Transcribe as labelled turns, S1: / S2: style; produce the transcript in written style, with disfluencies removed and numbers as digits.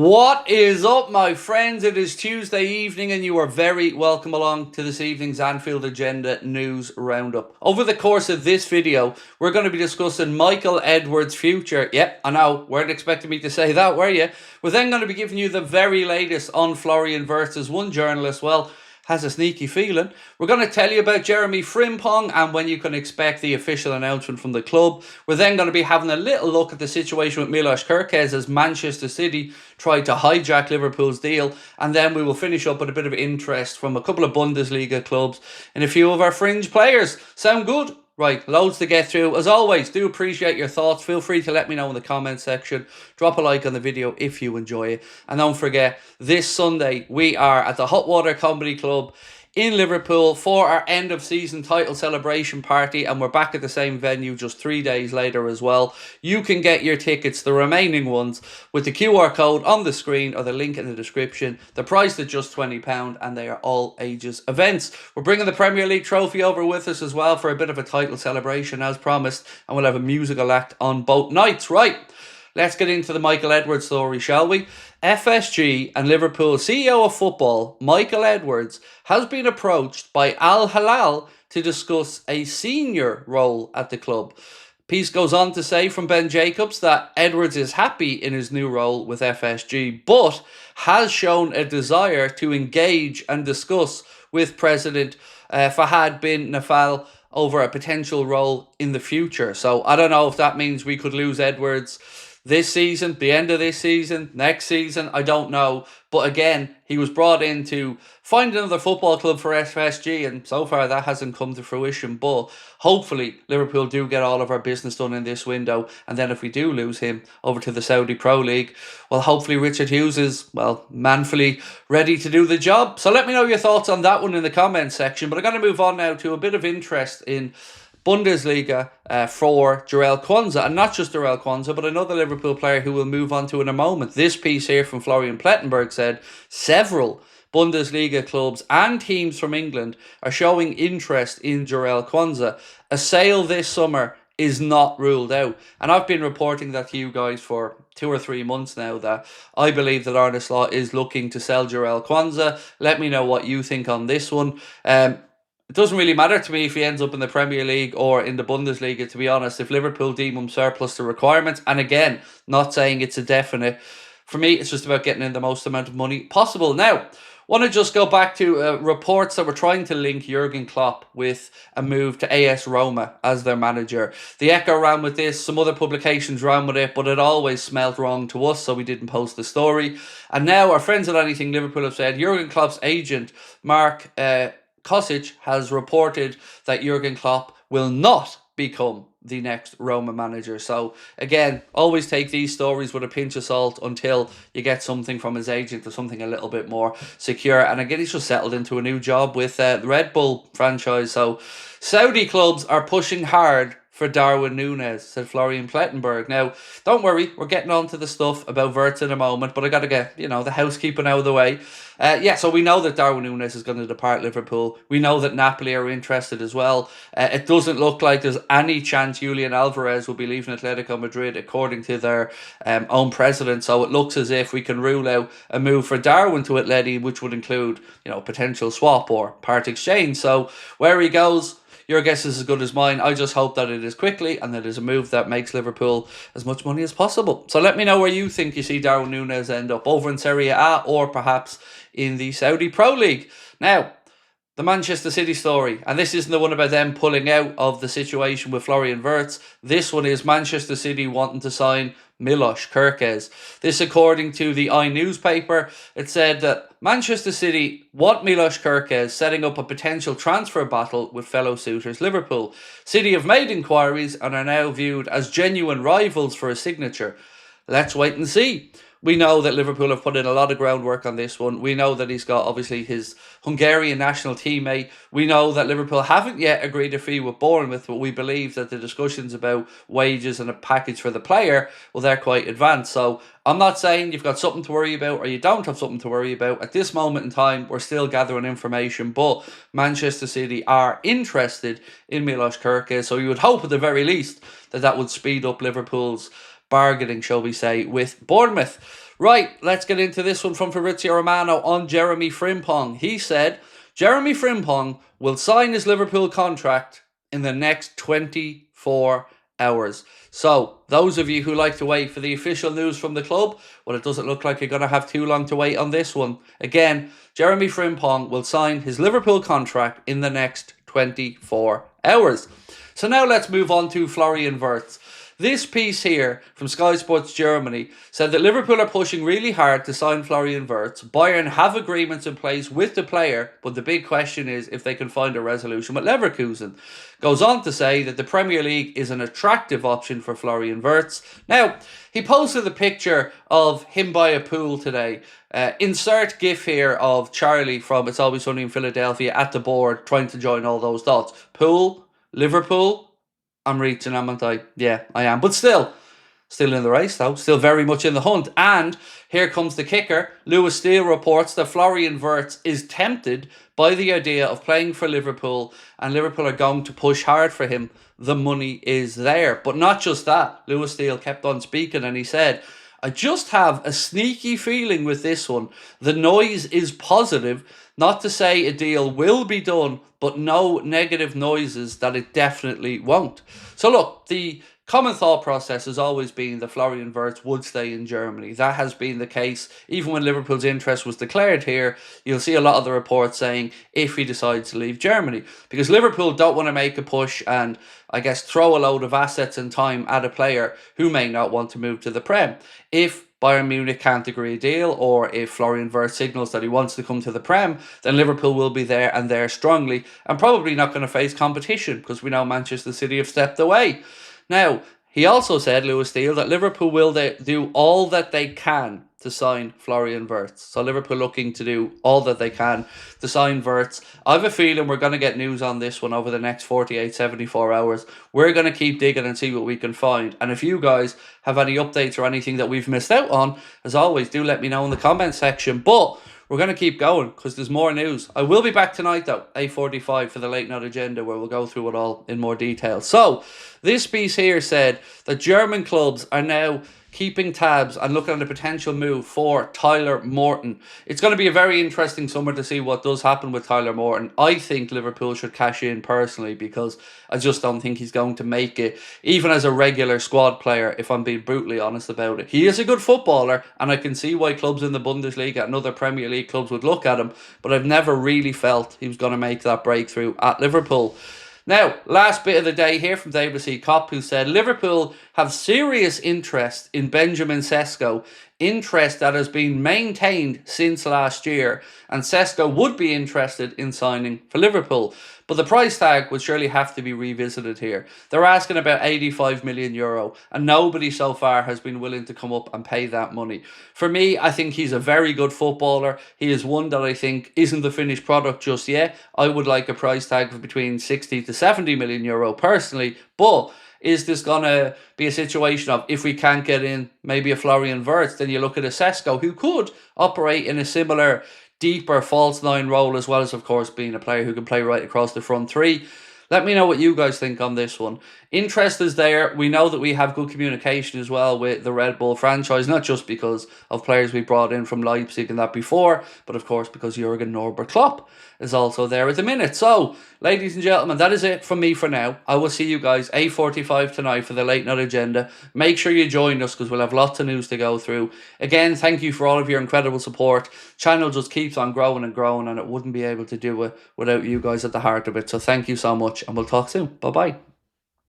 S1: What is up, my friends? It is Tuesday evening and you are very welcome along to this evening's Anfield Agenda news roundup. Over the course of this video, we're going to be discussing Michael Edwards' future. Yep, I know, weren't expecting me to say that, were you? We're then going to be giving you the very latest on Florian Wirtz, as one journalist, well, has a sneaky feeling. We're going to tell you about Jeremy Frimpong and when you can expect the official announcement from the club. We're then going to be having a little look at the situation with Milos Kerkez as Manchester City tried to hijack Liverpool's deal. And then we will finish up with a bit of interest from a couple of Bundesliga clubs and a few of our fringe players. Sound good? Right, loads to get through. As always, do appreciate your thoughts. Feel free to let me know in the comments section. Drop a like on the video if you enjoy it. And don't forget, this Sunday, we are at the Hot Water Comedy Club in Liverpool for our end of season title celebration party, and we're back at the same venue just 3 days later as well. You can get your tickets, the remaining ones, with the QR code on the screen or the link in the description. They're priced at just £20 and they are all ages events. We're bringing the Premier League trophy over with us as well for a bit of a title celebration as promised, and we'll have a musical act on both nights. Right, let's get into the Michael Edwards story, shall we? FSG and Liverpool CEO of football, Michael Edwards, has been approached by Al Hilal to discuss a senior role at the club. Piece goes on to say from Ben Jacobs that Edwards is happy in his new role with FSG, but has shown a desire to engage and discuss with President Fahad bin Nafal over a potential role in the future. So I don't know if that means we could lose Edwards this season, the end of this season, next season, I don't know. But again, he was brought in to find another football club for FSG, and so far that hasn't come to fruition. But hopefully Liverpool do get all of our business done in this window, and then if we do lose him over to the Saudi Pro League, well, hopefully Richard Hughes is, well, manfully ready to do the job. So let me know your thoughts on that one in the comments section. But I'm going to move on now to a bit of interest in Bundesliga for Jarell Quansah, and not just Jarell Quansah, but another Liverpool player who we'll move on to in a moment. This piece here from Florian Plettenberg said several Bundesliga clubs and teams from England are showing interest in Jarell Quansah. A sale this summer is not ruled out, and I've been reporting that to you guys for 2 or 3 months now that I believe that Arne Slot is looking to sell Jarell Quansah. Let me know what you think on this one. It doesn't really matter to me if he ends up in the Premier League or in the Bundesliga, to be honest. If Liverpool deem him surplus to requirements, and again, not saying it's a definite, for me, it's just about getting in the most amount of money possible. Now, want to just go back to reports that were trying to link Jurgen Klopp with a move to AS Roma as their manager. The Echo ran with this, some other publications ran with it, but it always smelled wrong to us, so we didn't post the story. And now our friends at Anything Liverpool have said Jurgen Klopp's agent, Mark Kosic, has reported that Jurgen Klopp will not become the next Roma manager. So again, always take these stories with a pinch of salt until you get something from his agent or something a little bit more secure. And again, he's just settled into a new job with the Red Bull franchise. So Saudi clubs are pushing hard for Darwin Nunez, said Florian Plettenberg. Now, don't worry, we're getting on to the stuff about Wirtz in a moment, but I got to get, the housekeeping out of the way. So we know that Darwin Nunez is going to depart Liverpool. We know that Napoli are interested as well. It doesn't look like there's any chance Julian Alvarez will be leaving Atletico Madrid, according to their own president. So it looks as if we can rule out a move for Darwin to Atleti, which would include, potential swap or part exchange. So where he goes, your guess is as good as mine. I just hope that it is quickly and that it is a move that makes Liverpool as much money as possible. So let me know where you think you see Darwin Nunez end up, over in Serie A or perhaps in the Saudi Pro League. Now, the Manchester City story, and this isn't the one about them pulling out of the situation with Florian Wirtz. This one is Manchester City wanting to sign Milos Kerkez. This, according to the newspaper, it said that Manchester City want Milos Kerkez, setting up a potential transfer battle with fellow suitors Liverpool. City have made inquiries and are now viewed as genuine rivals for a signature. Let's wait and see. We know that Liverpool have put in a lot of groundwork on this one. We know that he's got, obviously, his Hungarian national teammate. We know that Liverpool haven't yet agreed a fee with Bournemouth, but we believe that the discussions about wages and a package for the player, well, they're quite advanced. So I'm not saying you've got something to worry about or you don't have something to worry about. At this moment in time, we're still gathering information, but Manchester City are interested in Milos Kerkez. So you would hope at the very least that would speed up Liverpool's bargaining, shall we say, with Bournemouth. Right, let's get into this one from Fabrizio Romano on Jeremy Frimpong. He said, Jeremy Frimpong will sign his Liverpool contract in the next 24 hours. So, those of you who like to wait for the official news from the club, well, it doesn't look like you're going to have too long to wait on this one. Again, Jeremy Frimpong will sign his Liverpool contract in the next 24 hours. So now let's move on to Florian Wirtz. This piece here from Sky Sports Germany said that Liverpool are pushing really hard to sign Florian Wirtz. Bayern have agreements in place with the player, but the big question is if they can find a resolution with Leverkusen. Goes on to say that the Premier League is an attractive option for Florian Wirtz. Now, he posted a picture of him by a pool today. Insert GIF here of Charlie from It's Always Sunny in Philadelphia at the board trying to join all those dots. Pool, Liverpool. I'm reaching, haven't I? Yeah, I am. But still in the race though. Still very much in the hunt. And here comes the kicker. Lewis Steele reports that Florian Wirtz is tempted by the idea of playing for Liverpool, and Liverpool are going to push hard for him. The money is there. But not just that. Lewis Steele kept on speaking and he said, I just have a sneaky feeling with this one. The noise is positive. Not to say a deal will be done, but no negative noises that it definitely won't. So look, the common thought process has always been that Florian Wirtz would stay in Germany. That has been the case. Even when Liverpool's interest was declared here, you'll see a lot of the reports saying if he decides to leave Germany. Because Liverpool don't want to make a push and, I guess, throw a load of assets and time at a player who may not want to move to the Prem. If Bayern Munich can't agree a deal, or if Florian Wirtz signals that he wants to come to the Prem, then Liverpool will be there and there strongly and probably not going to face competition because we know Manchester City have stepped away. Now, he also said, Lewis Steele, that Liverpool will do all that they can to sign Florian Wirtz. So Liverpool looking to do all that they can to sign Wirtz. I have a feeling we're going to get news on this one over the next 48, 74 hours. We're going to keep digging and see what we can find. And if you guys have any updates or anything that we've missed out on, as always, do let me know in the comment section. But we're going to keep going because there's more news. I will be back tonight though, 8:45 for the late night agenda, where we'll go through it all in more detail. So this piece here said that German clubs are now keeping tabs and looking at a potential move for Tyler Morton. It's going to be a very interesting summer to see what does happen with Tyler Morton. I think Liverpool should cash in personally because I just don't think he's going to make it, even as a regular squad player, if I'm being brutally honest about it. He is a good footballer, and I can see why clubs in the Bundesliga and other Premier League clubs would look at him, but I've never really felt he was going to make that breakthrough at Liverpool. Now, last bit of the day here from David C. Kopp, who said Liverpool have serious interest in Benjamin Sesko, interest that has been maintained since last year, and Sesko would be interested in signing for Liverpool. But the price tag would surely have to be revisited here. They're asking about €85 million, and nobody so far has been willing to come up and pay that money. For me, I think he's a very good footballer. He is one that I think isn't the finished product just yet. I would like a price tag of between €60 to €70 million personally, but is this going to be a situation of, if we can't get in maybe a Florian Wirtz, then you look at a Sesko who could operate in a similar deeper false nine role, as well as, of course, being a player who can play right across the front three. Let me know what you guys think on this one. Interest is there. We know that we have good communication as well with the Red Bull franchise, not just because of players we brought in from Leipzig and that before, but of course because Jurgen Klopp is also there at the minute. So, ladies and gentlemen, that is it from me for now. I will see you guys 8:45 tonight for the late night agenda. Make sure you join us because we'll have lots of news to go through. Again, thank you for all of your incredible support. Channel just keeps on growing and growing, and it wouldn't be able to do it without you guys at the heart of it. So thank you so much, and we'll talk soon. Bye-bye.